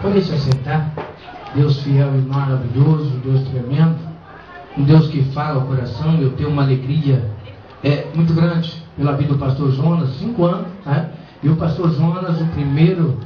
Pode se sentar. Deus fiel e maravilhoso, Deus tremendo, um Deus que fala ao coração. Eu tenho uma alegria muito grande pela vida do pastor Jonas, 5 anos, né? E o pastor Jonas, o primeiro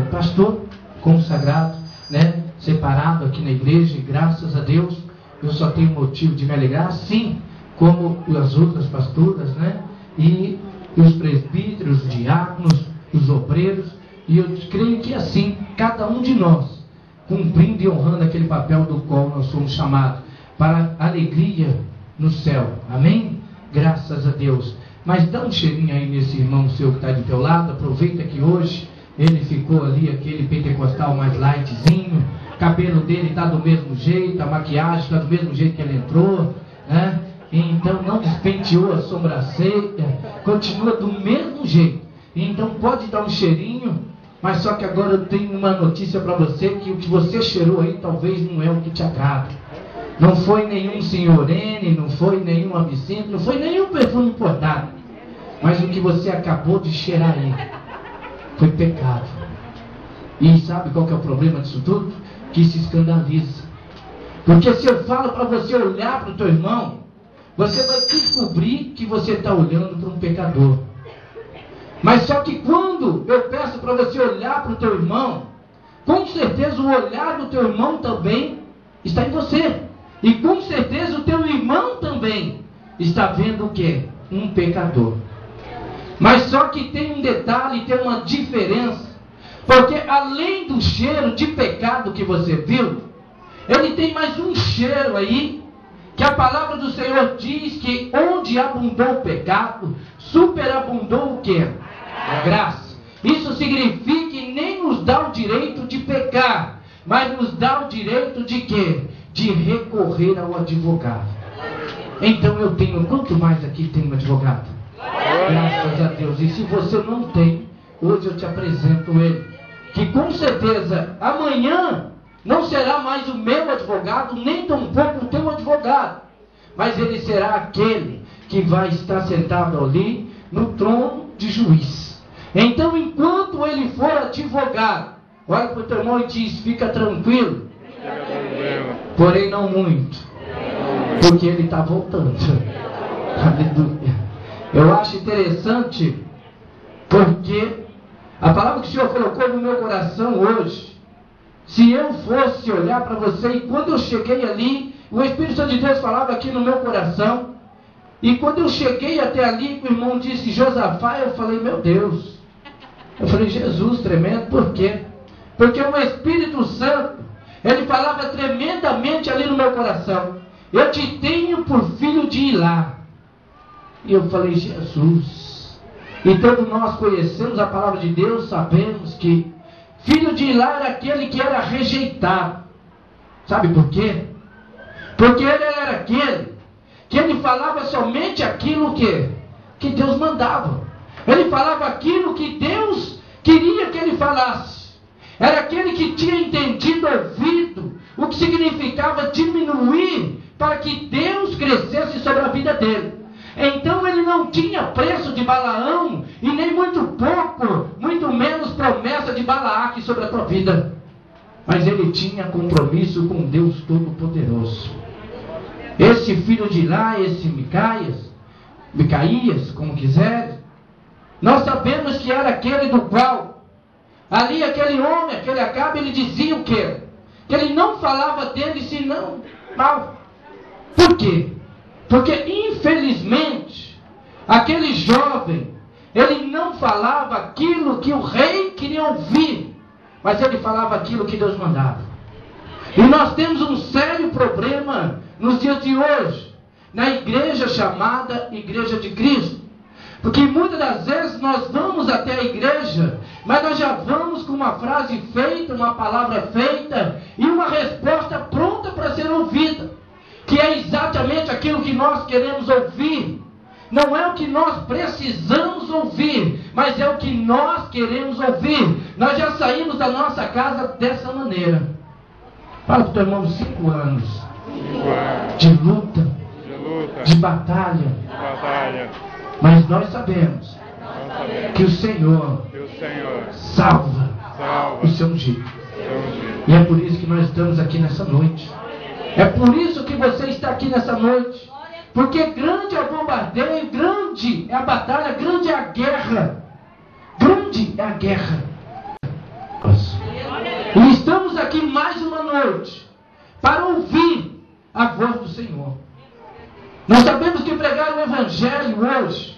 pastor consagrado, né? Separado aqui na igreja, e graças a Deus eu só tenho motivo de me alegrar, assim como as outras pastoras, né? E os presbíteros, os diáconos, os obreiros. E eu creio que assim, cada um de nós, cumprindo e honrando aquele papel do qual nós somos chamados, para alegria no céu. Amém? Graças a Deus. Mas dá um cheirinho aí nesse irmão seu que está de teu lado. Aproveita que hoje ele ficou ali, aquele pentecostal mais lightzinho. O cabelo dele está do mesmo jeito, a maquiagem está do mesmo jeito que ele entrou, né? Então não despenteou a sobrancelha, continua do mesmo jeito. Então pode dar um cheirinho. Mas só que agora eu tenho uma notícia para você, que o que você cheirou aí talvez não é o que te agrada. Não foi nenhum senhorene, não foi nenhum absinto, não foi nenhum perfume importado. Mas o que você acabou de cheirar aí foi pecado. E sabe qual que é o problema disso tudo? Que se escandaliza. Porque se eu falo para você olhar para o teu irmão, você vai descobrir que você está olhando para um pecador. Mas só que quando eu peço para você olhar para o teu irmão, com certeza o olhar do teu irmão também está em você. E com certeza o teu irmão também está vendo o quê? Um pecador. Mas só que tem um detalhe, tem uma diferença. Porque além do cheiro de pecado que você viu, ele tem mais um cheiro aí, que a palavra do Senhor diz que onde abundou o pecado, superabundou o quê? A graça. Isso significa que nem nos dá o direito de pecar, mas nos dá o direito de quê? De recorrer ao advogado. Então eu tenho, quanto mais aqui tem um advogado? Graças a Deus. E se você não tem, hoje eu te apresento ele, que com certeza amanhã não será mais o meu advogado, nem tampouco o teu advogado, mas ele será aquele que vai estar sentado ali no trono de juiz. Então, enquanto ele for advogado, olha para o teu irmão e diz: fica tranquilo, porém não muito, porque ele está voltando. Aleluia. Eu acho interessante, porque a palavra que o Senhor colocou no meu coração hoje, se eu fosse olhar para você, e quando eu cheguei ali, o Espírito Santo de Deus falava aqui no meu coração, e quando eu cheguei até ali, o irmão disse Josafá, eu falei: meu Deus. Eu falei: Jesus, tremendo. Por quê? Porque o Espírito Santo, ele falava tremendamente ali no meu coração: eu te tenho por filho de Ilá. E eu falei: Jesus. E todos nós conhecemos a palavra de Deus, sabemos que filho de Ilá era aquele que era rejeitado. Sabe por quê? Porque ele era aquele que ele falava somente aquilo que Deus mandava. Ele falava aquilo que Deus queria que ele falasse. Era aquele que tinha entendido, ouvido o que significava diminuir para que Deus crescesse sobre a vida dele. Então ele não tinha preço de Balaão e nem muito pouco, muito menos promessa de Balaque sobre a tua vida. Mas ele tinha compromisso com Deus Todo-Poderoso. Esse filho de Ilá, esse Micaías, como quiser, nós sabemos que era aquele do qual, ali aquele homem, aquele Acabe, ele dizia o quê? Que ele não falava dele senão mal. Por quê? Porque infelizmente, aquele jovem, ele não falava aquilo que o rei queria ouvir, mas ele falava aquilo que Deus mandava. E nós temos um sério problema nos dias de hoje, na igreja chamada Igreja de Cristo. Porque muitas das vezes nós vamos até a igreja, mas nós já vamos com uma frase feita, uma palavra feita e uma resposta pronta para ser ouvida, que é exatamente aquilo que nós queremos ouvir. Não é o que nós precisamos ouvir, mas é o que nós queremos ouvir. Nós já saímos da nossa casa dessa maneira. Fala para o teu irmão: 5 anos de luta, de batalha. Mas nós sabemos que o Senhor salva o seu ungido. E é por isso que nós estamos aqui nessa noite. É por isso que você está aqui nessa noite. Porque grande é o bombardeio, grande é a batalha, grande é a guerra. Grande é a guerra. E estamos aqui mais uma noite para ouvir a voz do Senhor. Nós sabemos que pregar o Evangelho hoje,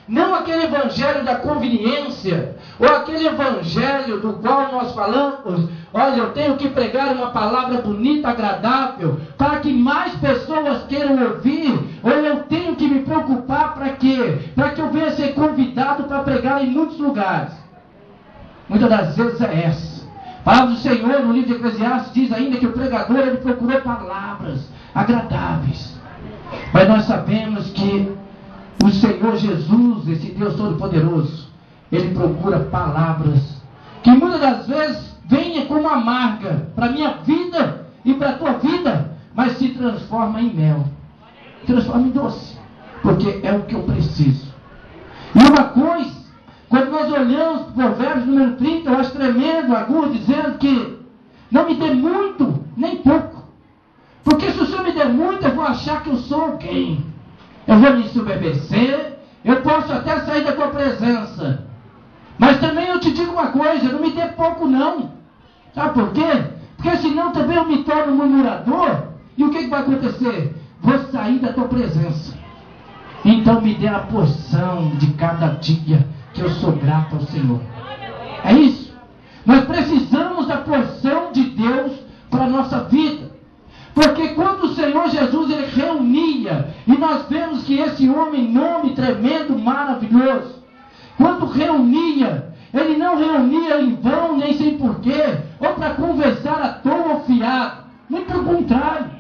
não aquele Evangelho da conveniência, ou aquele Evangelho do qual nós falamos, olha, eu tenho que pregar uma palavra bonita, agradável, para que mais pessoas queiram ouvir, ou eu tenho que me preocupar para quê? Para que eu venha ser convidado para pregar em muitos lugares. Muitas das vezes é essa. A palavra do Senhor no livro de Eclesiastes diz ainda que o pregador ele procurou palavras agradáveis. Mas nós sabemos que o Senhor Jesus, esse Deus Todo-Poderoso, Ele procura palavras que muitas das vezes venham como amarga para a minha vida e para a tua vida, mas se transforma em mel, transforma em doce, porque é o que eu preciso. E uma coisa, quando nós olhamos para o Provérbios número 30, eu acho tremendo, agudo, dizendo que não me dê muito, nem pouco. Porque se o Senhor me der muito, eu vou achar que eu sou alguém. Eu vou me ensoberbecer, eu posso até sair da tua presença. Mas também eu te digo uma coisa, não me dê pouco não. Sabe por quê? Porque senão também eu me torno murmurador. E o que vai acontecer? Vou sair da tua presença. Então me dê a porção de cada dia, que eu sou grato ao Senhor. É isso. Nós precisamos da porção de Deus para a nossa vida. Porque quando o Senhor Jesus ele reunia, e nós vemos que esse homem, nome tremendo, maravilhoso, quando reunia, ele não reunia em vão, nem sem porquê, ou para conversar à toa ou fiado. Muito pelo contrário.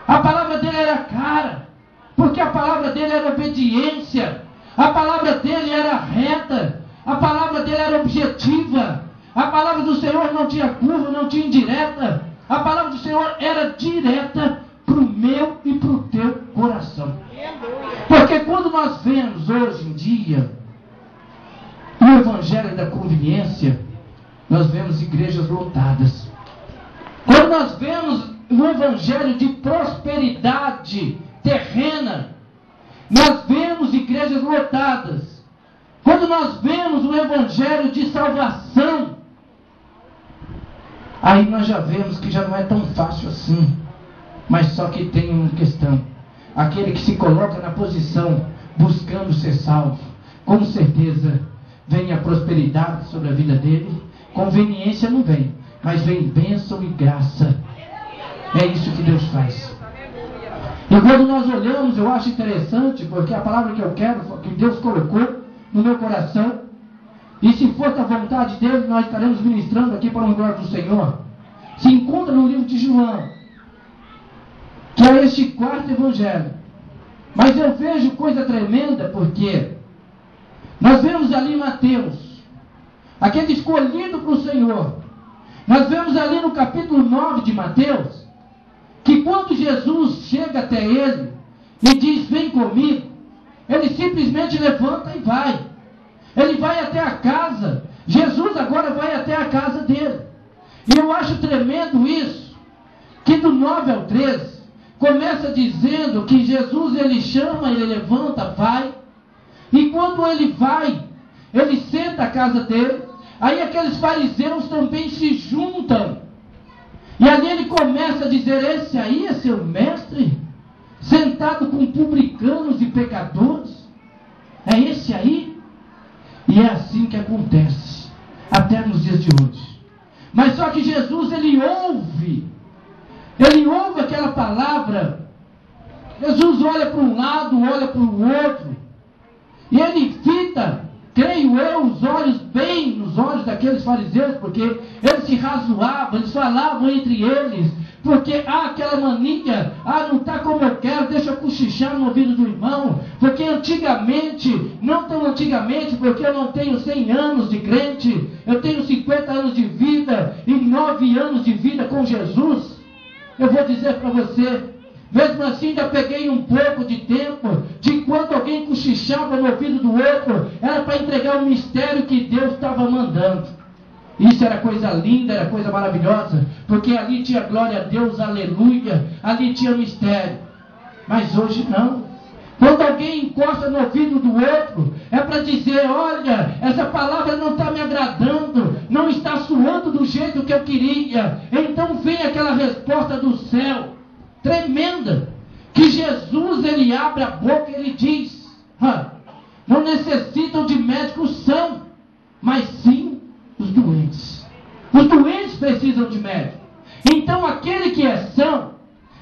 A palavra dele era cara, porque a palavra dele era obediência, a palavra dele era reta, a palavra dele era objetiva, a palavra do Senhor não tinha curva, não tinha indireta. A palavra do Senhor era direta para o meu e para o teu coração. Porque quando nós vemos hoje em dia o Evangelho da conveniência, nós vemos igrejas lotadas. Quando nós vemos o Evangelho de prosperidade terrena, nós vemos igrejas lotadas. Quando nós vemos o Evangelho de salvação, aí nós já vemos que já não é tão fácil assim. Mas só que tem uma questão. Aquele que se coloca na posição buscando ser salvo, com certeza vem a prosperidade sobre a vida dele. Conveniência não vem, mas vem bênção e graça. É isso que Deus faz. E quando nós olhamos, eu acho interessante, porque a palavra que eu quero, que Deus colocou no meu coração, e se for da vontade dele, nós estaremos ministrando aqui para a glória do Senhor. Se encontra no livro de João, que é este quarto evangelho. Mas eu vejo coisa tremenda, porque nós vemos ali Mateus, aquele escolhido para o Senhor. Nós vemos ali no capítulo 9 de Mateus, que quando Jesus chega até ele e diz, vem comigo, ele simplesmente levanta e vai. Ele vai até a casa. Jesus agora vai até a casa dele. E eu acho tremendo isso, que do 9 ao 13, começa dizendo que Jesus, ele chama, ele levanta, vai. E quando ele vai, ele senta a casa dele. Aí aqueles fariseus também se juntam. E ali ele começa a dizer, esse aí é seu mestre? Sentado com publicanos e pecadores? É esse aí? E é assim que acontece, até nos dias de hoje. Mas só que Jesus, ele ouve aquela palavra. Jesus olha para um lado, olha para o outro, e ele fita, creio eu, os olhos bem nos olhos daqueles fariseus, porque eles se razoavam, eles falavam entre eles, porque aquela mania, não está como eu quero, deixa eu cochichar no ouvido do irmão, porque antigamente, não tão antigamente, porque eu não tenho 100 anos de crente, eu tenho 50 anos de vida, e 9 anos de vida com Jesus. Eu vou dizer para você, mesmo assim ainda peguei um pouco de tempo, de quando alguém cochichava no ouvido do outro, era para entregar o mistério que Deus estava mandando. Isso era coisa linda, era coisa maravilhosa, porque ali tinha glória a Deus, aleluia, ali tinha mistério. Mas hoje não. Quando alguém encosta no ouvido do outro, é para dizer: olha, essa palavra não está me agradando, não está soando do jeito que eu queria. Então vem aquela resposta do céu, tremenda, que Jesus, ele abre a boca e ele diz: não necessitam de médicos são, mas sim os doentes. Os doentes precisam de médico. Então aquele que é são,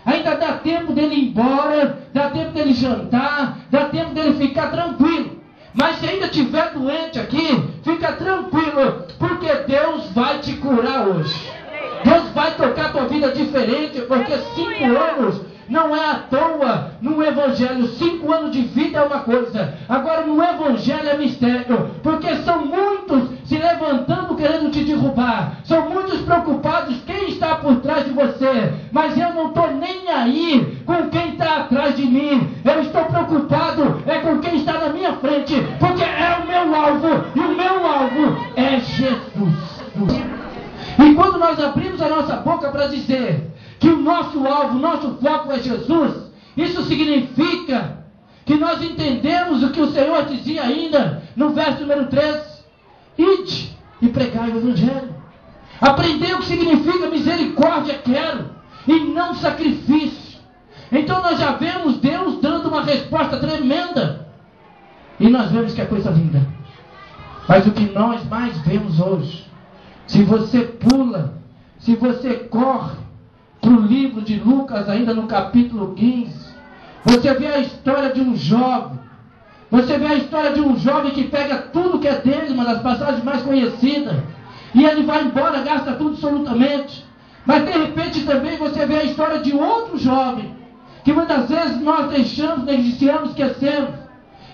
ainda dá tempo dele ir embora, dá tempo dele jantar, dá tempo dele ficar tranquilo. Mas se ainda estiver doente aqui, fica tranquilo, porque Deus vai te curar hoje. Deus vai tocar a tua vida diferente, porque 5 anos não é à toa no Evangelho. 5 anos de vida é uma coisa, agora no Evangelho é mistério, porque são muitos se levantando querendo te derrubar, são muitos preocupados quem está por trás de você, mas eu não estou nem aí com quem está atrás de mim, eu estou preocupado é com quem está na minha frente, porque é o meu alvo, e o meu alvo é Jesus. E quando nós abrimos a nossa boca para dizer que o nosso alvo, o nosso foco é Jesus, isso significa que nós entendemos o que o Senhor dizia ainda no verso número 3: ide e pregai o Evangelho. Aprender o que significa misericórdia quero, e não sacrifício. Então nós já vemos Deus dando uma resposta tremenda, e nós vemos que é coisa linda. Mas o que nós mais vemos hoje, se você pula, se você corre para o livro de Lucas, ainda no capítulo 15, você vê a história de um jovem. Você vê a história de um jovem que pega tudo que é dele, uma das passagens mais conhecidas, e ele vai embora, gasta tudo absolutamente. Mas de repente também você vê a história de outro jovem, que muitas vezes nós deixamos, negligenciamos, esquecemos,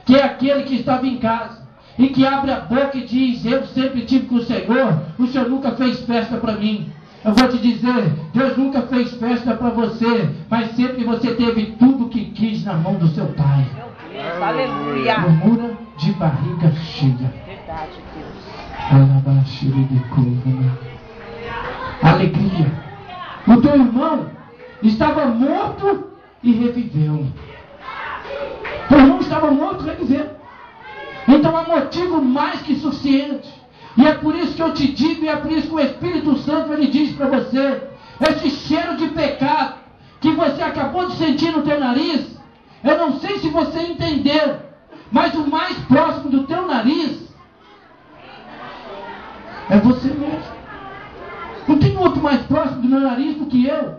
que é aquele que estava em casa, e que abre a boca e diz: eu sempre tive com o Senhor nunca fez festa para mim. Eu vou te dizer, Deus nunca fez festa para você, mas sempre você teve tudo que quis na mão do seu pai. Meu Deus, aleluia. Murmura de barriga cheia. Verdade, Deus. Alegria. O teu irmão estava morto e reviveu. Teu irmão estava morto e reviveu. Então há motivo mais que suficiente. E é por isso que eu te digo, e é por isso que o Espírito Santo ele diz para você: esse cheiro de pecado que você acabou de sentir no teu nariz, eu não sei se você entendeu, mas o mais próximo do teu nariz é você mesmo. Não tem outro mais próximo do meu nariz do que eu.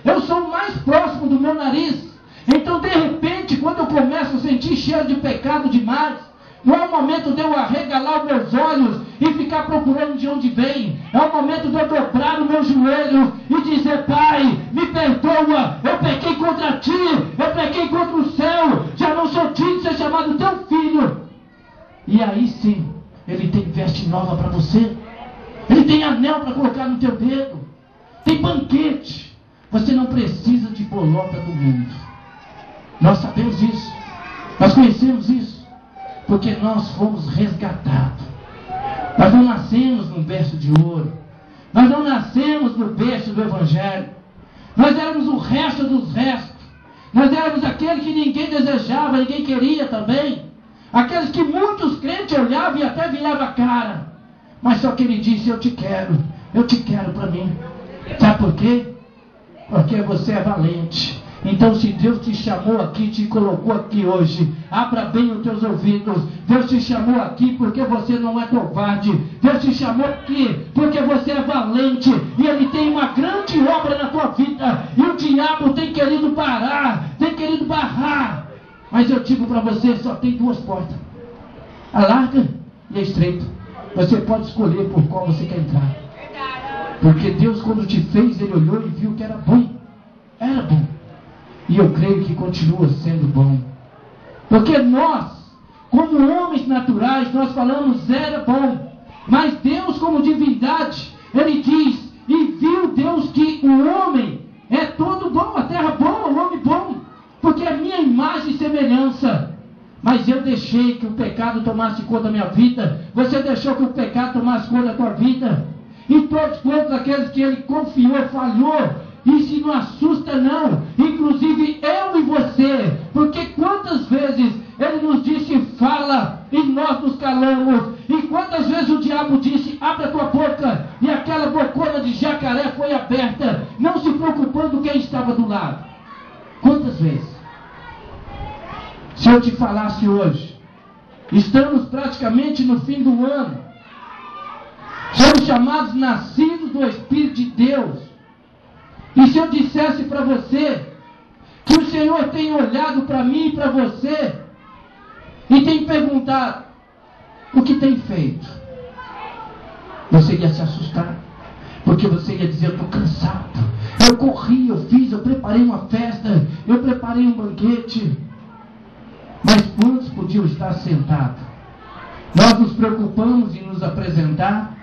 Eu sou o mais próximo do meu nariz. Então de repente, quando eu começo a sentir cheiro de pecado demais, não é o momento de eu arregalar os meus olhos e ficar procurando de onde vem. É o momento de eu dobrar o meu joelho e dizer: Pai, me perdoa, eu pequei contra ti, eu pequei contra o céu, já não sou digno de ser chamado teu filho. E aí sim, ele tem veste nova para você, ele tem anel para colocar no teu dedo, tem banquete. Você não precisa de bolota do mundo. Nós sabemos isso, nós conhecemos isso, porque nós fomos resgatados. Nós não nascemos num berço de ouro, nós não nascemos no berço do Evangelho, nós éramos o resto dos restos, nós éramos aquele que ninguém desejava, ninguém queria também, aqueles que muitos crentes olhavam e até viravam a cara, mas só que ele disse: eu te quero para mim. Sabe por quê? Porque você é valente. Então, se Deus te chamou aqui, te colocou aqui hoje, abra bem os teus ouvidos. Deus te chamou aqui porque você não é covarde. Deus te chamou aqui porque você é valente. E Ele tem uma grande obra na tua vida. E o diabo tem querido parar, tem querido barrar. Mas eu digo para você, só tem 2 portas: a larga e a estreita. Você pode escolher por qual você quer entrar. Porque Deus, quando te fez, Ele olhou e viu que era bom. Era bom. E eu creio que continua sendo bom. Porque nós, como homens naturais, nós falamos era bom. Mas Deus, como divindade, Ele diz: e viu Deus que o homem é todo bom, a terra boa, o homem bom, porque é minha imagem e semelhança. Mas eu deixei que o pecado tomasse conta da minha vida. Você deixou que o pecado tomasse conta da tua vida. todos quantos aqueles que ele confiou, falhou. Isso não assusta não, inclusive eu e você, porque quantas vezes ele nos disse fala e nós nos calamos, e quantas vezes o diabo disse abre a tua boca, e aquela bocona de jacaré foi aberta, não se preocupando quem estava do lado. Quantas vezes? Se eu te falasse hoje, estamos praticamente no fim do ano, somos chamados nascidos do Espírito de Deus. E se eu dissesse para você que o Senhor tem olhado para mim e para você e tem perguntado o que tem feito, você ia se assustar, porque você ia dizer: eu estou cansado, eu corri, eu fiz, eu preparei uma festa, eu preparei um banquete. Mas quantos podiam estar sentados? Nós nos preocupamos em nos apresentar.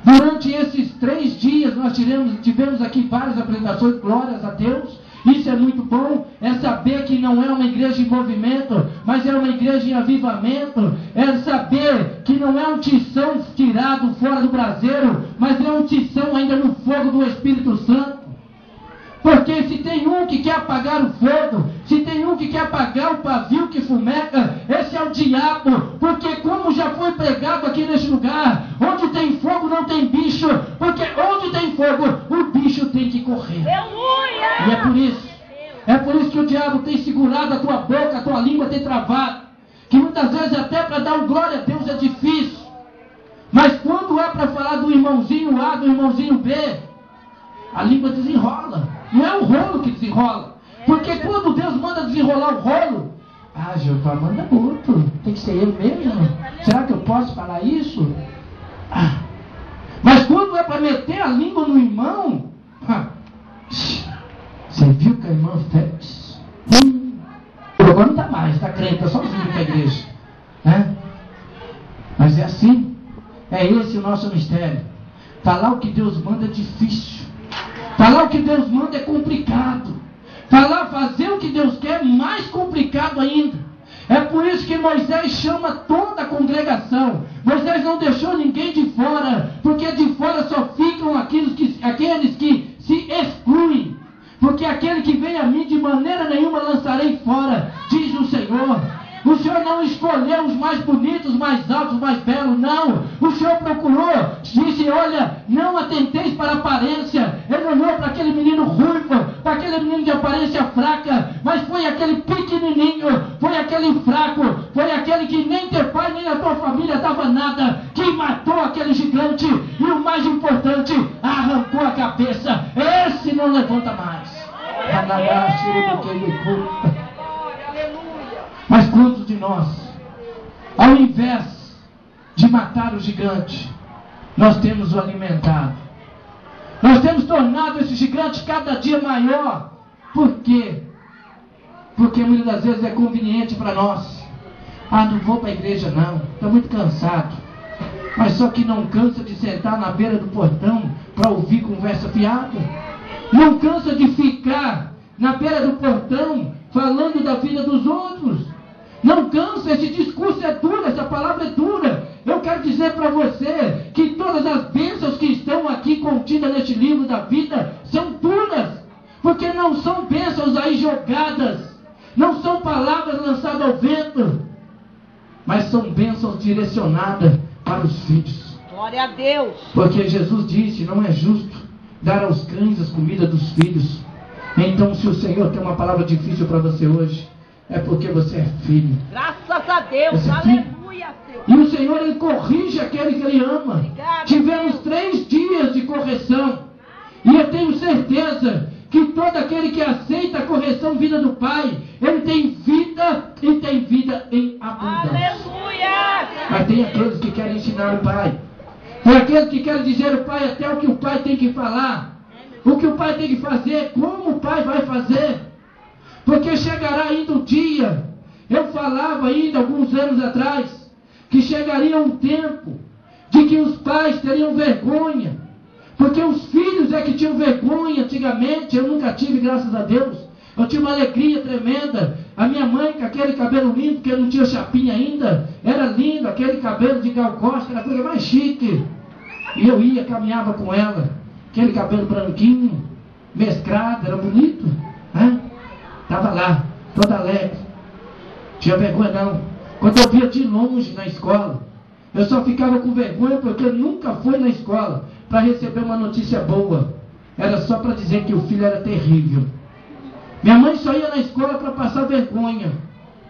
Durante esses 3 dias nós tivemos aqui várias apresentações, glórias a Deus. Isso é muito bom, é saber que não é uma igreja em movimento, mas é uma igreja em avivamento. É saber que não é um tição tirado fora do braseiro, mas é um tição ainda no fogo do Espírito Santo. Porque se tem um que quer apagar o fogo, se tem um que quer apagar o pavio que fumeca, esse é o diabo. Porque como já foi pregado aqui neste lugar, onde tem fogo não tem bicho, porque onde tem fogo, o bicho tem que correr. E é por isso que o diabo tem segurado a tua boca, a tua língua tem travado, que muitas vezes até para dar um glória a Deus é difícil. Mas quando é para falar do irmãozinho A, do irmãozinho B, a língua desenrola. Não é o rolo que desenrola. Porque quando Deus manda desenrolar o rolo, Jeová manda outro. Tem que ser ele mesmo. Será que eu posso falar isso? Mas quando é para meter a língua no irmão, você viu que a irmã fez? Agora não está mais, está crente, está sozinho para a igreja. Mas é assim. É esse o nosso mistério. Falar o que Deus manda é difícil. Falar o que Deus manda é complicado. Fazer o que Deus quer é mais complicado ainda. É por isso que Moisés chama toda a congregação. Moisés não deixou ninguém de fora, porque de fora só ficam aqueles que se excluem. Porque aquele que vem a mim de maneira nenhuma lançarei fora, diz o Senhor. O Senhor não escolheu os mais bonitos, mais altos, mais belos, não. O Senhor procurou, disse: olha, não atenteis para a aparência. Ele olhou para aquele menino ruivo, para aquele menino de aparência fraca, mas foi aquele pequenininho, foi aquele fraco, foi aquele que nem teu pai, nem a tua família dava nada, que matou aquele gigante, e o mais importante, arrancou a cabeça. Esse não levanta mais. Mas quantos de nós, ao invés de matar o gigante, nós temos o alimentado? Nós temos tornado esse gigante cada dia maior. Por quê? Porque muitas das vezes é conveniente para nós. Não vou para a igreja não, estou muito cansado. Mas só que não cansa de sentar na beira do portão para ouvir conversa fiada. Não cansa de ficar na beira do portão falando da vida dos outros. Não cansa, esse discurso é duro, essa palavra é dura. Eu quero dizer para você que todas as bênçãos que estão aqui contidas neste livro da vida são duras. Porque não são bênçãos aí jogadas, não são palavras lançadas ao vento, mas são bênçãos direcionadas para os filhos. Glória a Deus. Porque Jesus disse: não é justo dar aos cães as comidas dos filhos. Então, se o Senhor tem uma palavra difícil para você hoje, é porque você é filho. Graças a Deus, aleluia, Senhor. E o Senhor, Ele corrige aquele que Ele ama. Obrigado, tivemos 3 dias de correção. E eu tenho certeza que todo aquele que aceita a correção vinda do Pai, ele tem vida e tem vida em abundância. Aleluia. Mas tem aqueles que querem ensinar o Pai. Tem aqueles que querem dizer ao Pai até o que o Pai tem que falar. O que o Pai tem que fazer, como o Pai vai fazer. Porque chegará ainda um dia, eu falava ainda alguns anos atrás, que chegaria um tempo de que os pais teriam vergonha, porque os filhos é que tinham vergonha antigamente. Eu nunca tive, graças a Deus. Eu tinha uma alegria tremenda. A minha mãe com aquele cabelo lindo, porque não tinha chapinha ainda, era lindo, aquele cabelo de Gal Costa, era a coisa mais chique. E eu ia, caminhava com ela, aquele cabelo branquinho, mesclado, era bonito, né? Estava lá, toda alegre, tinha vergonha não. Quando eu via de longe na escola, eu só ficava com vergonha porque eu nunca fui na escola para receber uma notícia boa. Era só para dizer que o filho era terrível. Minha mãe só ia na escola para passar vergonha.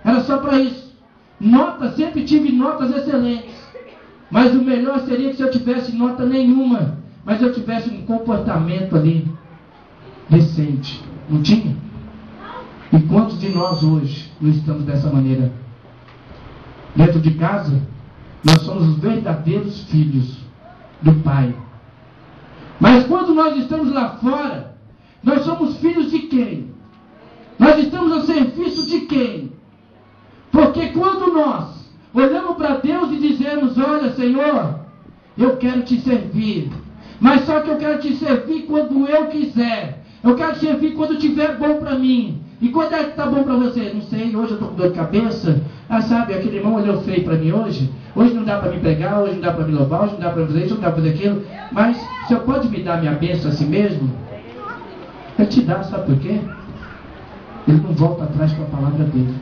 Era só para isso. Notas, sempre tive notas excelentes. Mas o melhor seria que se eu tivesse nota nenhuma, mas eu tivesse um comportamento ali decente. Não tinha? E quantos de nós hoje não estamos dessa maneira? Dentro de casa, nós somos os verdadeiros filhos do Pai. Mas quando nós estamos lá fora, nós somos filhos de quem? Nós estamos a serviço de quem? Porque quando nós olhamos para Deus e dizemos, olha Senhor, eu quero te servir, mas só que eu quero te servir quando eu quiser, eu quero te servir quando estiver bom para mim. E quando é que está bom para você? Não sei, hoje eu estou com dor de cabeça. Ah, sabe, aquele irmão olhou feio para mim hoje. Hoje não dá para me pregar, hoje não dá para me louvar, hoje não dá para fazer isso, não dá para fazer aquilo. Mas o Senhor pode me dar minha bênção a si mesmo? Ele te dá, sabe por quê? Ele não volta atrás com a palavra dele.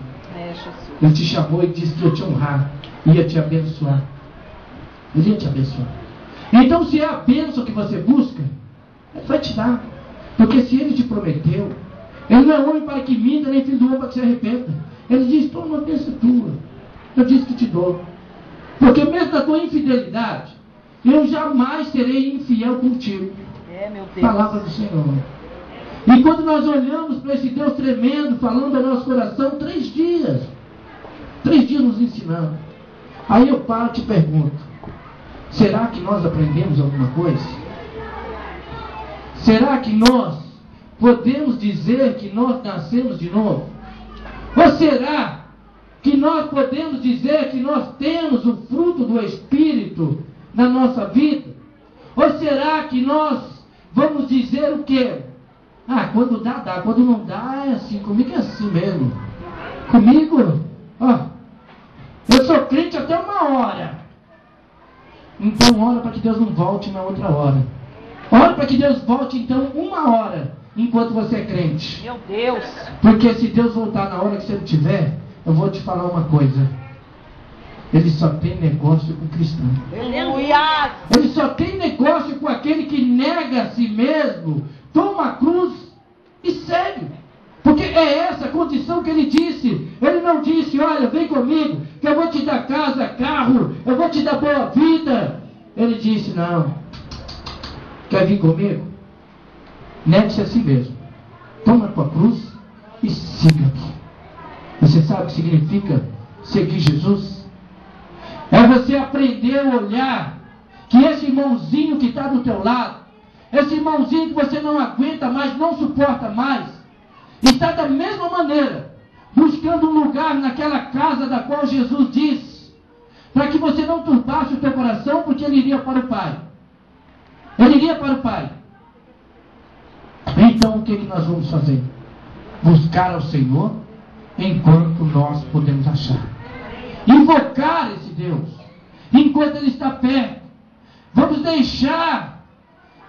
Ele te chamou e disse que ia te honrar, ia te abençoar. Ele ia te abençoar. Então, se é a bênção que você busca, Ele vai te dar. Porque se Ele te prometeu, Ele não é homem para que minta, nem filho do homem para que se arrependa. Ele diz, toma uma bênção tua. Eu disse que te dou. Porque mesmo na tua infidelidade, eu jamais serei infiel contigo. Meu Deus. Palavra do Senhor. E quando nós olhamos para esse Deus tremendo, falando ao nosso coração, 3 dias. 3 dias nos ensinando. Aí eu paro e te pergunto, será que nós aprendemos alguma coisa? Será que nós podemos dizer que nós nascemos de novo? Ou será que nós podemos dizer que nós temos o fruto do Espírito na nossa vida? Ou será que nós vamos dizer o quê? Ah, quando dá, dá. Quando não dá, é assim. Comigo é assim mesmo. Comigo, ó, eu sou crente até 1 hora. Então ora para que Deus não volte na outra hora. Ora para que Deus volte então 1 hora, enquanto você é crente. Meu Deus. Porque se Deus voltar na hora que você não tiver, eu vou te falar uma coisa. Ele só tem negócio com o cristão. Aleluia. Ele só tem negócio com aquele que nega a si mesmo, toma a cruz e segue. Porque é essa a condição que ele disse. Ele não disse, olha, vem comigo, que eu vou te dar casa, carro, eu vou te dar boa vida. Ele disse, não. Quer vir comigo? Negue-se a si mesmo. Toma a tua cruz e siga-me. Você sabe o que significa seguir Jesus? É você aprender a olhar que esse irmãozinho que está do teu lado, esse irmãozinho que você não aguenta mais, não suporta mais, está da mesma maneira, buscando um lugar naquela casa da qual Jesus disse, para que você não turbasse o teu coração, porque ele iria para o Pai. Ele iria para o Pai. Então o que nós vamos fazer? Buscar ao Senhor enquanto nós podemos achar. Invocar esse Deus enquanto Ele está perto. Vamos deixar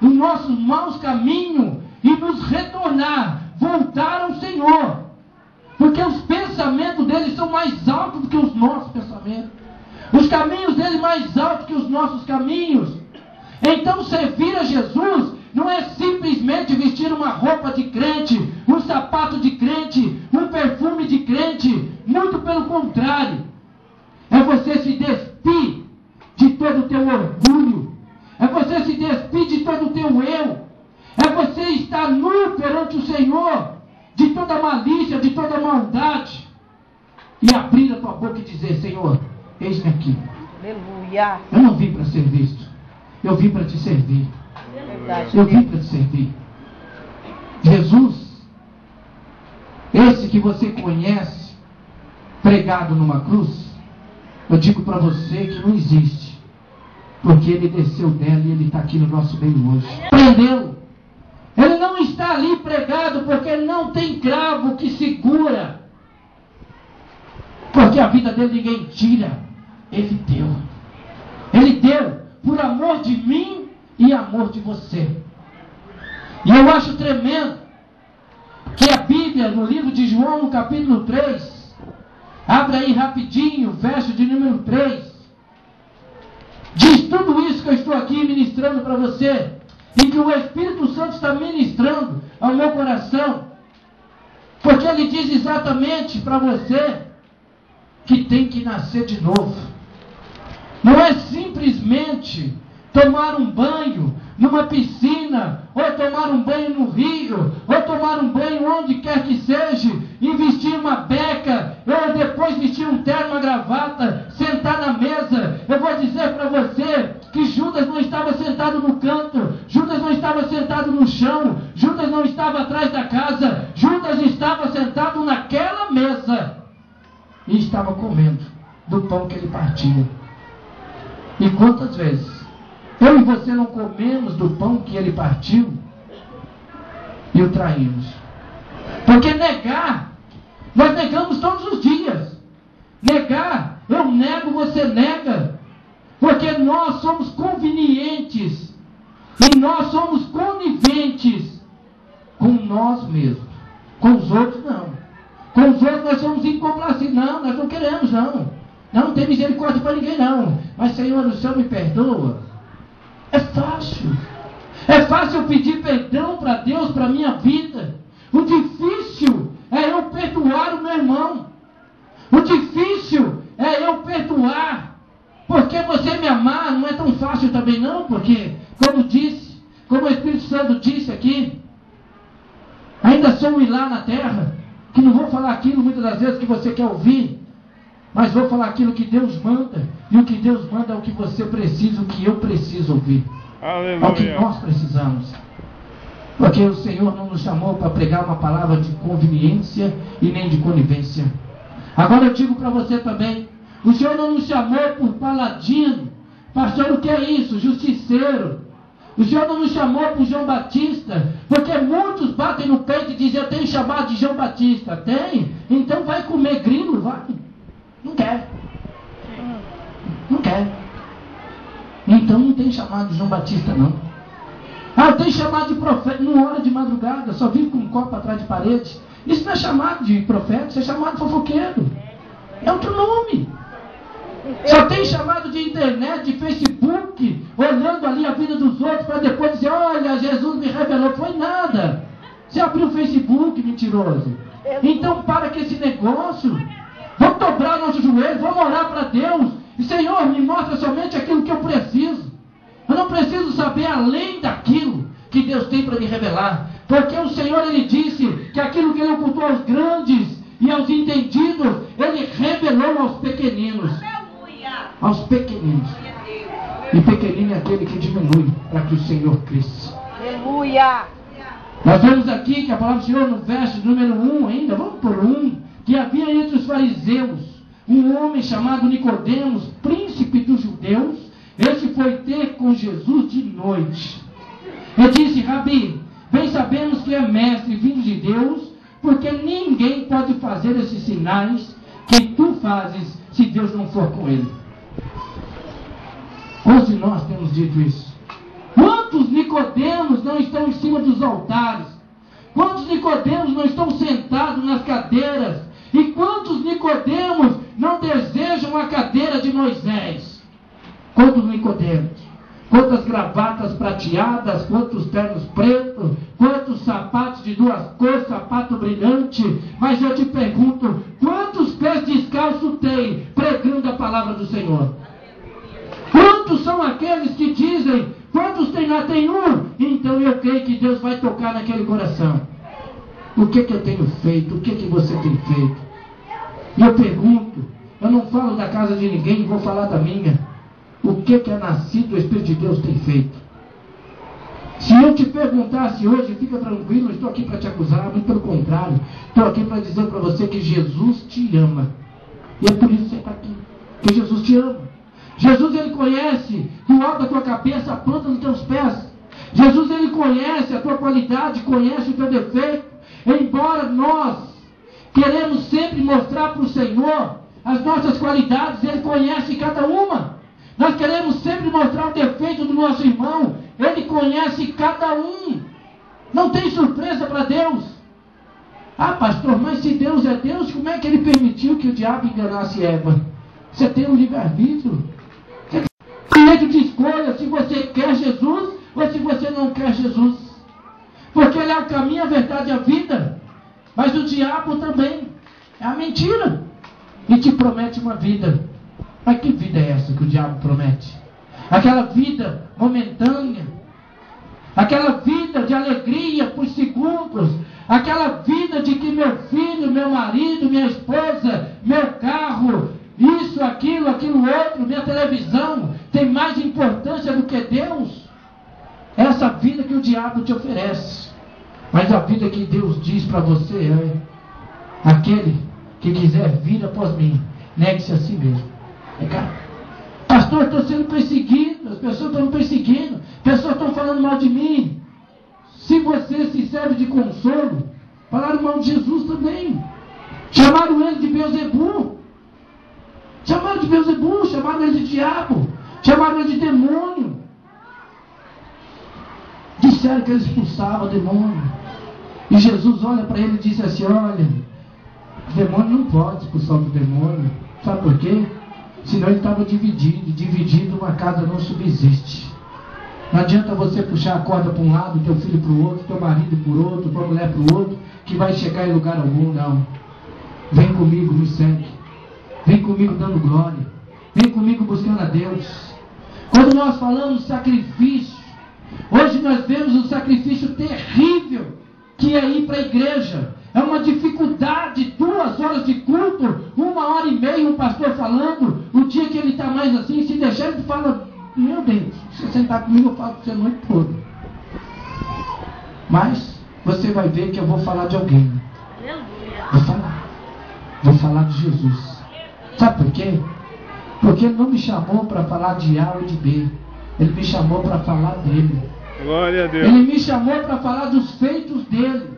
os nossos maus caminhos e nos retornar, voltar ao Senhor, porque os pensamentos dele são mais altos do que os nossos pensamentos, os caminhos dele mais altos que os nossos caminhos. Então servir a Jesus não é simplesmente vestir uma roupa de crente, um sapato de crente, um perfume de crente. Muito pelo contrário, é você se despir de todo o teu orgulho, é você se despir de todo o teu eu, é você estar nu perante o Senhor, de toda malícia, de toda maldade, e abrir a tua boca e dizer, Senhor, eis-me aqui. Aleluia. Eu não vim para ser visto, eu vim para te servir. Verdade, Eu vim para te servir. Jesus, esse que você conhece, pregado numa cruz, eu digo para você que não existe, porque ele desceu dela e ele está aqui no nosso meio hoje. Prendeu. Ele não está ali pregado porque ele não tem cravo que segura, porque a vida dele ninguém tira. Ele deu. Ele deu por amor de mim e amor de você. E eu acho tremendo que a Bíblia, no livro de João, no capítulo 3, abre aí rapidinho, verso de número 3, diz tudo isso que eu estou aqui ministrando para você, e que o Espírito Santo está ministrando ao meu coração, porque ele diz exatamente para você que tem que nascer de novo. Não é simplesmente tomar um banho numa piscina, ou tomar um banho no rio, ou tomar um banho onde quer que seja, e vestir uma beca, ou depois vestir um terno, uma gravata, sentar na mesa. Eu vou dizer para você que Judas não estava sentado no canto, Judas não estava sentado no chão, Judas não estava atrás da casa, Judas estava sentado naquela mesa e estava comendo do pão que ele partia. E quantas vezes eu e você não comemos do pão que ele partiu e o traímos? Porque negar, nós negamos todos os dias. Negar, eu nego, você nega. Porque nós somos convenientes e nós somos coniventes com nós mesmos. Com os outros não. Com os outros nós somos incomplacientes. Não, nós não queremos não. Não tem misericórdia para ninguém não. Mas Senhor, o Senhor me perdoa. É fácil. É fácil eu pedir perdão para Deus, para a minha vida. O difícil é eu perdoar o meu irmão. O difícil é eu perdoar. Porque você me amar não é tão fácil também não. Porque, como o Espírito Santo disse aqui, ainda sou um hilar na terra, que não vou falar aquilo muitas das vezes que você quer ouvir, mas vou falar aquilo que Deus manda. E o que Deus manda é o que você precisa, o que eu preciso ouvir. Aleluia. É o que nós precisamos. Porque o Senhor não nos chamou para pregar uma palavra de conveniência e nem de conivência. Agora eu digo para você também, o Senhor não nos chamou por paladino. Pastor, o que é isso? Justiceiro. O Senhor não nos chamou por João Batista, porque muitos batem no peito e dizem, eu tenho chamado de João Batista. Tem? Então vai comer grilo, vai. Não quer. Não quer. Então não tem chamado de João Batista não. Ah, tem chamado de profeta, numa hora de madrugada, só vive com um copo atrás de parede. Isso não é chamado de profeta, isso é chamado de fofoqueiro. É outro nome. Só tem chamado de internet, de Facebook, olhando ali a vida dos outros para depois dizer, olha, Jesus me revelou. Foi nada. Você abriu o Facebook, mentiroso. Então para com esse negócio. Vamos dobrar nossos joelhos, vamos orar para Deus. E Senhor, me mostra somente aquilo que eu preciso. Eu não preciso saber além daquilo que Deus tem para me revelar. Porque o Senhor, Ele disse que aquilo que Ele ocultou aos grandes e aos entendidos, Ele revelou aos pequeninos. Aos pequeninos. E pequenino é aquele que diminui para que o Senhor cresça. Aleluia. Nós vemos aqui que a palavra do Senhor no verso número 1 ainda, vamos por 1, que havia entre os fariseus um homem chamado Nicodemos, príncipe dos judeus. Este foi ter com Jesus de noite. Ele disse, Rabi, bem sabemos que é mestre vindo de Deus, porque ninguém pode fazer esses sinais que tu fazes se Deus não for com ele. Quantos de nós temos dito isso? Quantos Nicodemos não estão em cima dos altares? Quantos Nicodemos não estão sentados nas cadeiras? E quantos Nicodemos não desejam a cadeira de Moisés? Quantos Nicodemos? Quantas gravatas prateadas, quantos ternos pretos, quantos sapatos de duas cores, sapato brilhante. Mas eu te pergunto, quantos pés descalços tem pregando a palavra do Senhor? Quantos são aqueles que dizem, quantos tem lá? Tem um? Então eu creio que Deus vai tocar naquele coração. O que eu tenho feito? O que você tem feito? E eu pergunto, eu não falo da casa de ninguém, vou falar da minha. O que é nascido, o Espírito de Deus tem feito? Se eu te perguntasse hoje, fica tranquilo, não estou aqui para te acusar, muito pelo contrário, estou aqui para dizer para você que Jesus te ama. E é por isso que você está aqui, porque Jesus te ama. Jesus, Ele conhece do alto da tua cabeça a planta dos teus pés. Jesus, Ele conhece a tua qualidade, conhece o teu defeito. Embora nós queremos sempre mostrar para o Senhor as nossas qualidades, Ele conhece cada uma. Nós queremos sempre mostrar o defeito do nosso irmão. Ele conhece cada um. Não tem surpresa para Deus. Ah, pastor, mas se Deus é Deus, como é que Ele permitiu que o diabo enganasse Eva? Você tem um livre-arbítrio. Você tem direito de escolha se você quer Jesus ou se você não quer Jesus. Porque Ele é o caminho, a verdade e a vida. Mas o diabo também é a mentira. E te promete uma vida. Mas que vida é essa que o diabo promete? Aquela vida momentânea. Aquela vida de alegria por segundos. Aquela vida de que meu filho, meu marido, minha esposa, meu carro, isso, aquilo outro, minha televisão, tem mais importância do que Deus. Essa vida que o diabo te oferece. Mas a vida que Deus diz para você é: aquele que quiser vir após mim, negue-se a si mesmo. Pastor, estou sendo perseguido, as pessoas estão me perseguindo, pessoas estão falando mal de mim. Se você se serve de consolo, falaram mal de Jesus também. Chamaram ele de Beelzebu. Chamaram ele de diabo, chamaram ele de demônio. Disseram que ele expulsava o demônio. E Jesus olha para ele e diz assim: olha, o demônio não pode expulsar o demônio. Sabe por quê? Senão ele estava dividido, uma casa não subsiste. Não adianta você puxar a corda para um lado, teu filho para o outro, teu marido por outro, tua mulher para o outro, que vai chegar em lugar algum, não. Vem comigo, me segue. Vem comigo dando glória. Vem comigo buscando a Deus. Quando nós falamos sacrifício, hoje nós vemos um sacrifício terrível, que é ir para a igreja. É uma dificuldade, 2 horas de culto, 1h30 um pastor falando. O dia que ele está mais assim, se deixar, ele fala: meu Deus, se você sentar comigo eu falo para você a noite toda. Mas você vai ver que eu vou falar de alguém. Vou falar de Jesus. Sabe por quê? Porque Ele não me chamou para falar de A ou de B. Ele me chamou para falar dele. Glória a Deus. Ele me chamou para falar dos feitos dele.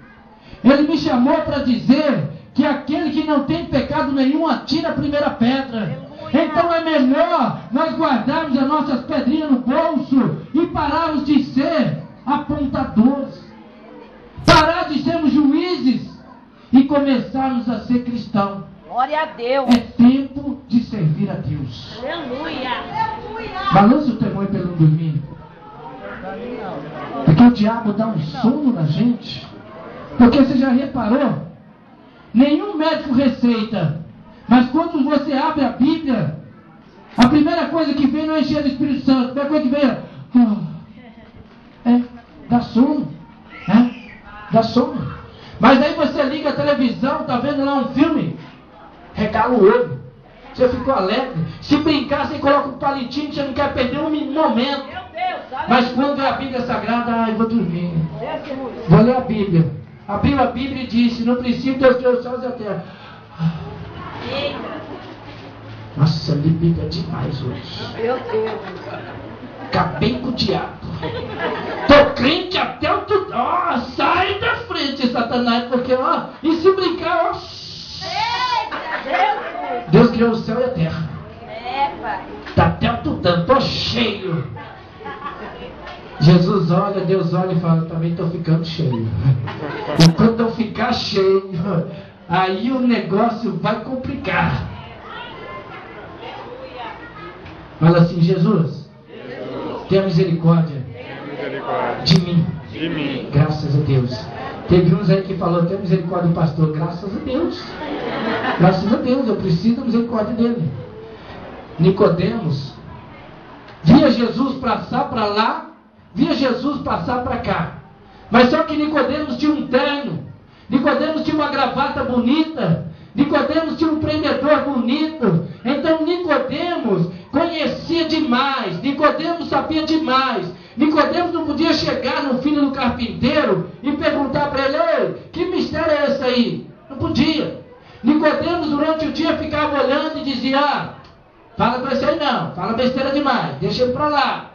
Ele me chamou para dizer que aquele que não tem pecado nenhum atira a primeira pedra. Então é melhor nós guardarmos as nossas pedrinhas no bolso e pararmos de ser apontadores. Parar de sermos juízes e começarmos a ser cristãos. Glória a Deus. É tempo de servir a Deus. Aleluia. Balança o temor para não dormir. Porque o diabo dá um sono na gente. Porque você já reparou? Nenhum médico receita. Mas quando você abre a Bíblia, a primeira coisa que vem não é encher do Espírito Santo. A primeira coisa que vem dá sono. Dá sono. Mas aí você liga a televisão, está vendo lá um filme, regala o olho. Você ficou alegre. Se brincar, você coloca um palitinho, você não quer perder um momento. Mas quando é a Bíblia Sagrada, eu vou dormir. Vou ler a Bíblia. Abriu a Bíblia e disse: no princípio Deus criou os céus e a terra. Nossa, li Bíblia demais hoje. Meu Deus. Acabei com o diabo. Tô crente até o tudo. Ó, sai da frente, Satanás, porque ó, e se brincar, ó. Deus criou o céu e a terra. Pai. Tá até o tutano, tô cheio. Jesus olha, Deus olha e fala: também estou ficando cheio. E quando eu ficar cheio, aí o negócio vai complicar. Fala assim: Jesus, tenha misericórdia de mim. Graças a Deus. Teve uns aí que falou: tenha misericórdia do pastor. Graças a Deus. Graças a Deus, eu preciso da misericórdia dele. Nicodemos via Jesus passar para lá, via Jesus passar para cá. Mas só que Nicodemos tinha um terno, Nicodemos tinha uma gravata bonita, Nicodemos tinha um prendedor bonito. Então Nicodemos conhecia demais, Nicodemos sabia demais. Nicodemos não podia chegar no filho do carpinteiro e perguntar para ele: ei, que mistério é esse aí? Não podia. Nicodemos durante o dia ficava olhando e dizia: fala com esse aí não, fala besteira demais, deixa ele para lá.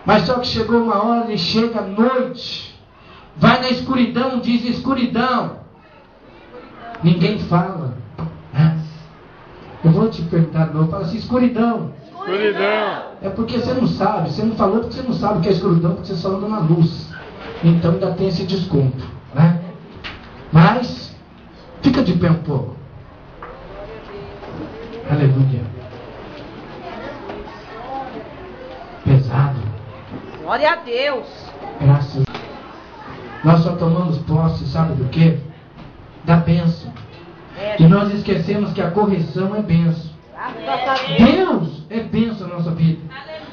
Mas só que chegou uma hora, ele chega à noite, vai na escuridão, diz escuridão, ninguém fala. Eu vou te perguntar de novo, fala assim: escuridão, Escuridão. É porque você não sabe, você não falou porque você não sabe o que é escuridão, porque você só anda na luz. Então ainda tem esse desconto, né? Mas, fica de pé um pouco. Aleluia. Pesado. Glória a Deus. Graças a Deus. Nós só tomamos posse, sabe do quê? Da bênção. E nós esquecemos que a correção é bênção. Deus é bênção na nossa vida.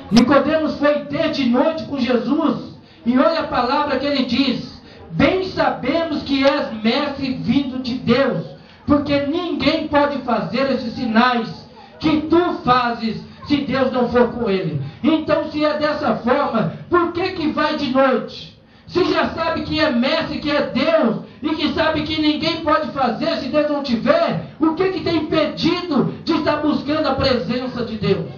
Nicodemos foi ter de noite com Jesus. E olha a palavra que ele diz: bem sabemos que és mestre vindo de Deus, porque ninguém pode fazer esses sinais que tu fazes se Deus não for com ele. Então, se é dessa forma, por que vai de noite? Se já sabe que é mestre, que é Deus, e que sabe que ninguém pode fazer se Deus não tiver, o que tem impedido de estar buscando a presença de Deus?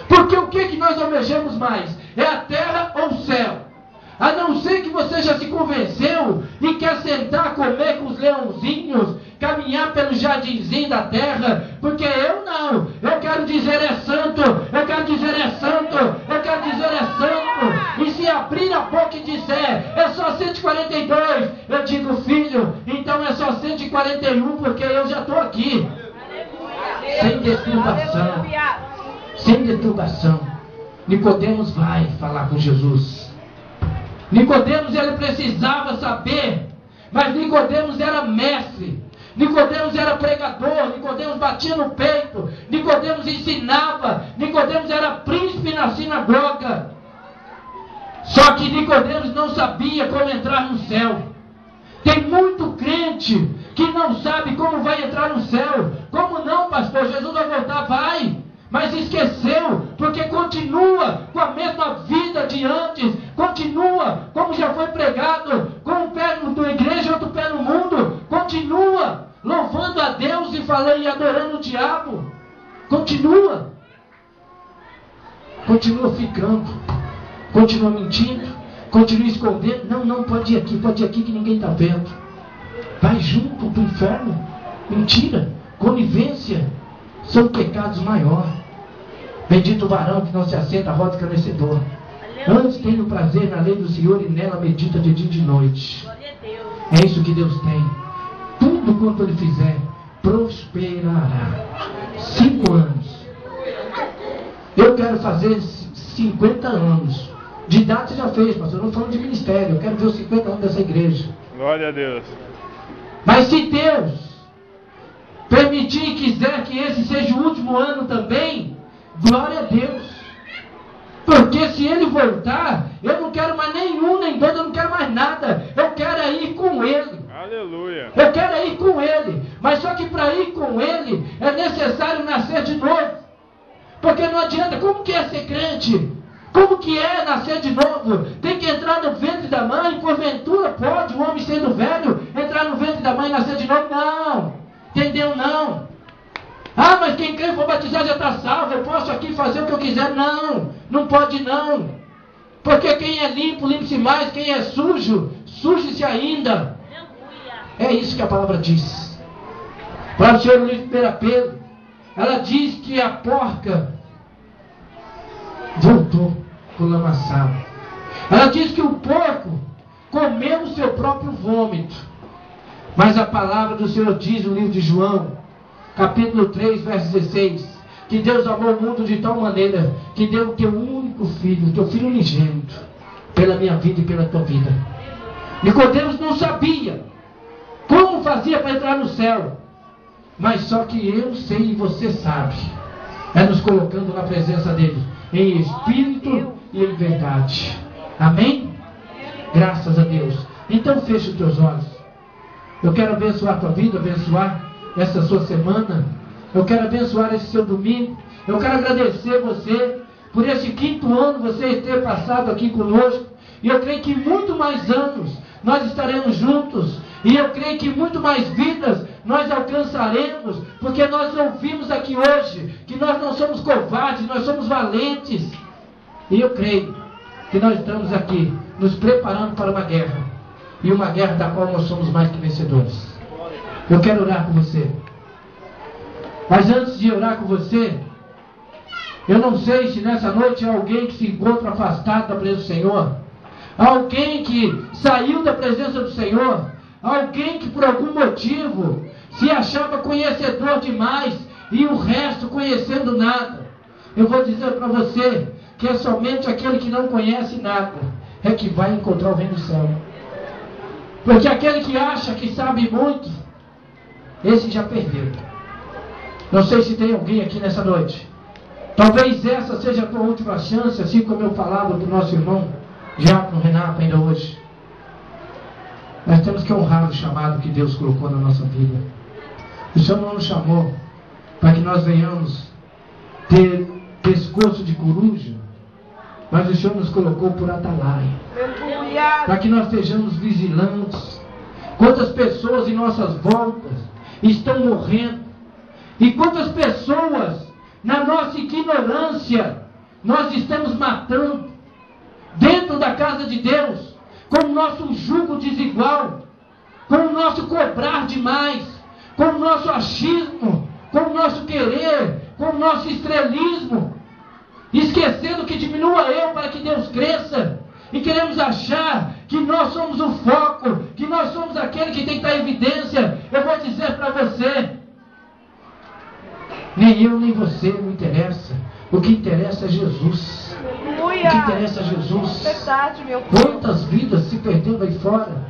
Porque o que nós almejamos mais? É a terra ou o céu? A não ser que você já se convenceu e quer sentar, comer com os leãozinhos, caminhar pelo jardinzinho da terra, porque eu não. Eu quero dizer é santo, eu quero dizer é santo, eu quero dizer é santo. E se abrir a boca e disser, é só 142, eu digo, filho, então é só 141, porque eu já estou aqui. Sem deturbação. Sem deturbação. Nicodemos vai falar com Jesus. Nicodemos, ele precisava saber, mas Nicodemos era mestre, Nicodemos era pregador, Nicodemos batia no peito, Nicodemos ensinava, Nicodemos era príncipe na sinagoga. Só que Nicodemos não sabia como entrar no céu. Tem muito crente que não sabe como vai entrar no céu. Como não, pastor? Jesus vai voltar? Vai. Mas esqueceu, porque continua com a mesma vida de antes, continua como já foi pregado, com um pé na igreja e outro pé no mundo, continua louvando a Deus e falando e adorando o diabo, continua ficando, continua mentindo, continua escondendo. Não, pode ir aqui que ninguém está vendo. Vai junto para o inferno. Mentira, conivência, são pecados maiores. Bendito o varão que não se assenta à roda escarnecedor. Antes tem o prazer na lei do Senhor e nela medita de dia e de noite. É isso que Deus tem. Tudo quanto Ele fizer, prosperará. 5 anos. Eu quero fazer 50 anos. De idade você já fez, pastor. Eu não estou falando de ministério. Eu quero ver os 50 anos dessa igreja. Glória a Deus. Mas se Deus permitir e quiser que esse seja o último ano também, glória a Deus. Porque se Ele voltar, eu não quero mais nenhum, nem dois, eu não quero mais nada. Eu quero ir com Ele. Aleluia. Eu quero ir com Ele. Mas só que para ir com Ele é necessário nascer de novo. Porque não adianta. Como que é ser crente? Como que é nascer de novo? Tem que entrar no ventre da mãe. Porventura pode um homem sendo velho entrar no ventre da mãe e nascer de novo? Não. Entendeu? Não. Ah, mas quem crê e for batizar já está salvo. Eu posso aqui fazer o que eu quiser. Não pode não. Porque quem é limpo, limpe-se mais. Quem é sujo, suje-se ainda. É isso que a palavra diz. Para o Senhor, no livro de 1 Pedro, ela diz que a porca voltou com o lamaçal. Ela diz que o porco comeu o seu próprio vômito. Mas a palavra do Senhor diz no livro de João, capítulo 3, verso 16, que Deus amou o mundo de tal maneira que deu o teu único filho, o teu filho unigênito, pela minha vida e pela tua vida. Nicodemos não sabia como fazia para entrar no céu, mas só que eu sei e você sabe, é nos colocando na presença dele, em espírito e em verdade. Amém? Graças a Deus. Então feche os teus olhos. Eu quero abençoar a tua vida, abençoar essa sua semana. Eu quero abençoar esse seu domingo. Eu quero agradecer você por esse 5º ano você ter passado aqui conosco. E eu creio que muito mais anos nós estaremos juntos. E eu creio que muito mais vidas nós alcançaremos, porque nós ouvimos aqui hoje que nós não somos covardes, nós somos valentes. E eu creio que nós estamos aqui nos preparando para uma guerra, e uma guerra da qual nós somos mais que vencedores. Eu quero orar com você, mas antes de orar com você, Eu não sei se nessa noite há alguém que se encontra afastado da presença do Senhor, alguém que saiu da presença do Senhor, alguém que por algum motivo se achava conhecedor demais e o resto conhecendo nada. Eu vou dizer para você que é somente aquele que não conhece nada é que vai encontrar o reino do céu. Porque aquele que acha que sabe muito, esse já perdeu. Não sei se tem alguém aqui nessa noite. Talvez essa seja a tua última chance, assim como eu falava para o nosso irmão Diácono Renato ainda hoje. Nós temos que honrar o chamado que Deus colocou na nossa vida. O Senhor não nos chamou para que nós venhamos ter pescoço de coruja, mas o Senhor nos colocou por atalaia, para que nós estejamos vigilantes. Quantas pessoas em nossas voltas estão morrendo, e quantas pessoas na nossa ignorância nós estamos matando dentro da casa de Deus, com o nosso jugo desigual, com o nosso cobrar demais, com o nosso achismo, com o nosso querer, com o nosso estrelismo, esquecendo que diminua eu para que Deus cresça, e queremos achar que nós somos o foco, que nós somos aquele que tem que dar evidência. Eu vou dizer para você, nem eu nem você não interessa. O que interessa é Jesus. Aleluia. O que interessa é Jesus. Verdade, meu Deus. Quantas vidas se perdendo aí fora?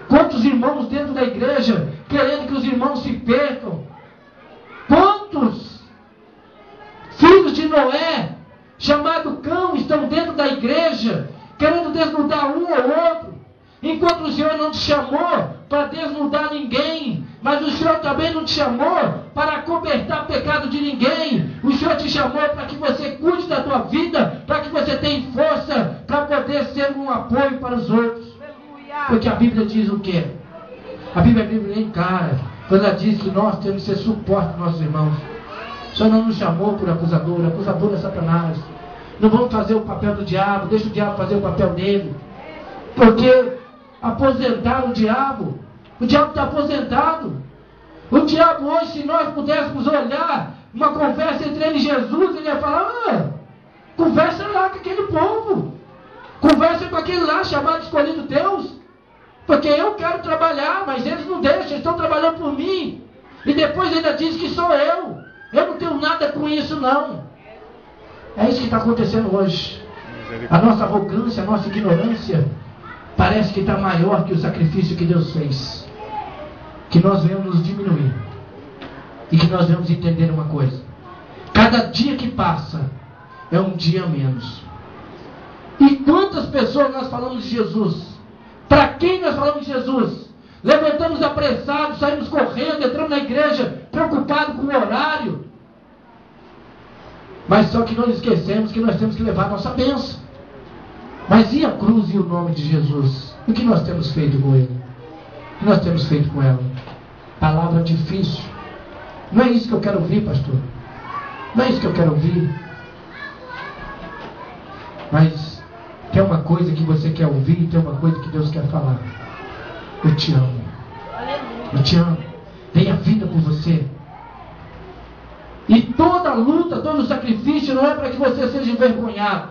Quantos irmãos dentro da igreja querendo que os irmãos se percam? Quantos filhos de Noé, chamado cão, estão dentro da igreja querendo desnudar um ou outro, enquanto o Senhor não te chamou para desnudar ninguém, mas o Senhor também não te chamou para acobertar pecado de ninguém. O Senhor te chamou para que você cuide da tua vida, para que você tenha força para poder ser um apoio para os outros. Porque a Bíblia diz o quê? A Bíblia nem cara, quando ela diz que nós temos que ser suporte para nossos irmãos. O Senhor não nos chamou por acusador é Satanás. Não vamos fazer o papel do diabo, deixa o diabo fazer o papel dele. Porque aposentaram o diabo está aposentado. O diabo hoje, se nós pudéssemos olhar uma conversa entre ele e Jesus, ele ia falar, conversa lá com aquele povo, conversa com aquele lá chamado escolhido Deus, porque eu quero trabalhar, mas eles não deixam, eles estão trabalhando por mim, e depois ainda diz que sou eu não tenho nada com isso não. É isso que está acontecendo hoje. A nossa arrogância, a nossa ignorância parece que está maior que o sacrifício que Deus fez. Que nós venhamos nos diminuir e que nós venhamos entender uma coisa: cada dia que passa é um dia a menos. E quantas pessoas nós falamos de Jesus? Para quem nós falamos de Jesus? Levantamos apressados, saímos correndo, entramos na igreja preocupados com o horário, mas só que nós esquecemos que nós temos que levar a nossa bênção. Mas e a cruz e o nome de Jesus? O que nós temos feito com ele? O que nós temos feito com ela? Palavra difícil. Não é isso que eu quero ouvir, pastor. Não é isso que eu quero ouvir. Mas tem uma coisa que você quer ouvir e tem uma coisa que Deus quer falar. Eu te amo. Eu te amo. Dei a vida por você. E toda a luta, todo o sacrifício não é para que você seja envergonhado.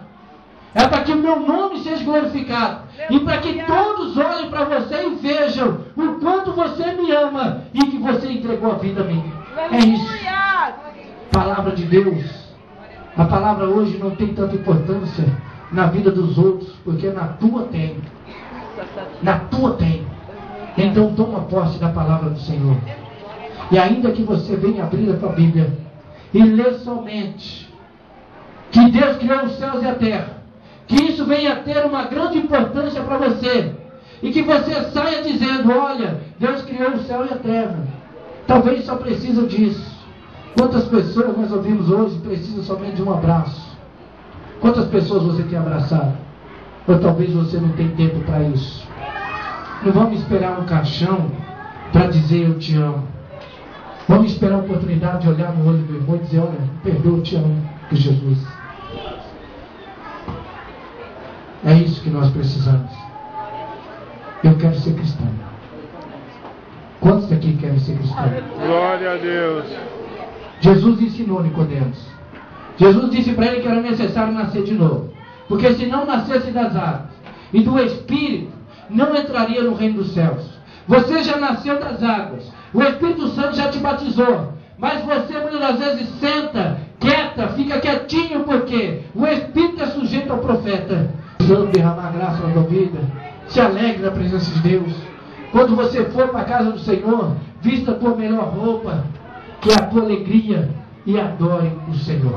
É para que o meu nome seja glorificado. E para que todos olhem para você e vejam o quanto você me ama e que você entregou a vida a mim. É isso. Palavra de Deus. A palavra hoje não tem tanta importância na vida dos outros, porque na tua tem. Na tua tem. Então toma posse da palavra do Senhor. E ainda que você venha abrir a tua Bíblia e ler somente que Deus criou os céus e a terra, que isso venha a ter uma grande importância para você, e que você saia dizendo, olha, Deus criou o céu e a terra. Talvez só precisa disso. Quantas pessoas nós ouvimos hoje precisam somente de um abraço? Quantas pessoas você tem abraçado? Ou talvez você não tenha tempo para isso. Não vamos esperar um caixão para dizer eu te amo. Vamos esperar a oportunidade de olhar no olho do irmão e dizer, olha, perdoa, eu te amo, por Jesus. É isso que nós precisamos. Eu quero ser cristão. Quantos daqui querem ser cristãos? Glória a Deus. Jesus ensinou Nicodemos Jesus disse para ele que era necessário nascer de novo. Porque se não nascesse das águas e do Espírito, não entraria no reino dos céus. Você já nasceu das águas. O Espírito Santo já te batizou. Mas você muitas das vezes senta, quieta, fica quietinho, porque o Espírito é sujeito ao profeta. Precisando derramar graça na tua vida. Se alegre na presença de Deus. Quando você for para a casa do Senhor, vista a tua melhor roupa, que é a tua alegria, e adore o Senhor.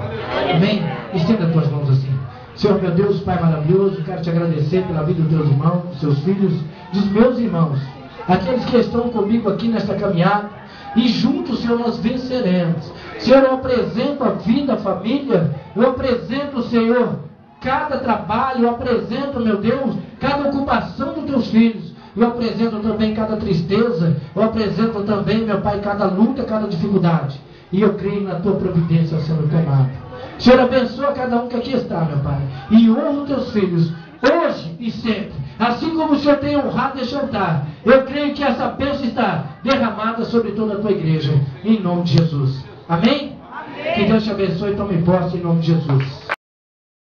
Amém? Estenda as tuas mãos assim. Senhor meu Deus, Pai maravilhoso, quero te agradecer pela vida dos teus irmãos, dos seus filhos, dos meus irmãos, aqueles que estão comigo aqui nesta caminhada, e juntos, Senhor, nós venceremos. Senhor, eu apresento a vida, a família, eu apresento, Senhor, cada trabalho, eu apresento, meu Deus, cada ocupação dos teus filhos. Eu apresento também cada tristeza, eu apresento também, meu Pai, cada luta, cada dificuldade. E eu creio na tua providência sendo tomada. Senhor, abençoa cada um que aqui está, meu Pai. E honra os teus filhos, hoje e sempre. Assim como o Senhor tem honrado este altar, eu creio que essa bênção está derramada sobre toda a tua igreja. Em nome de Jesus. Amém? Amém. Que Deus te abençoe e tome posse em nome de Jesus.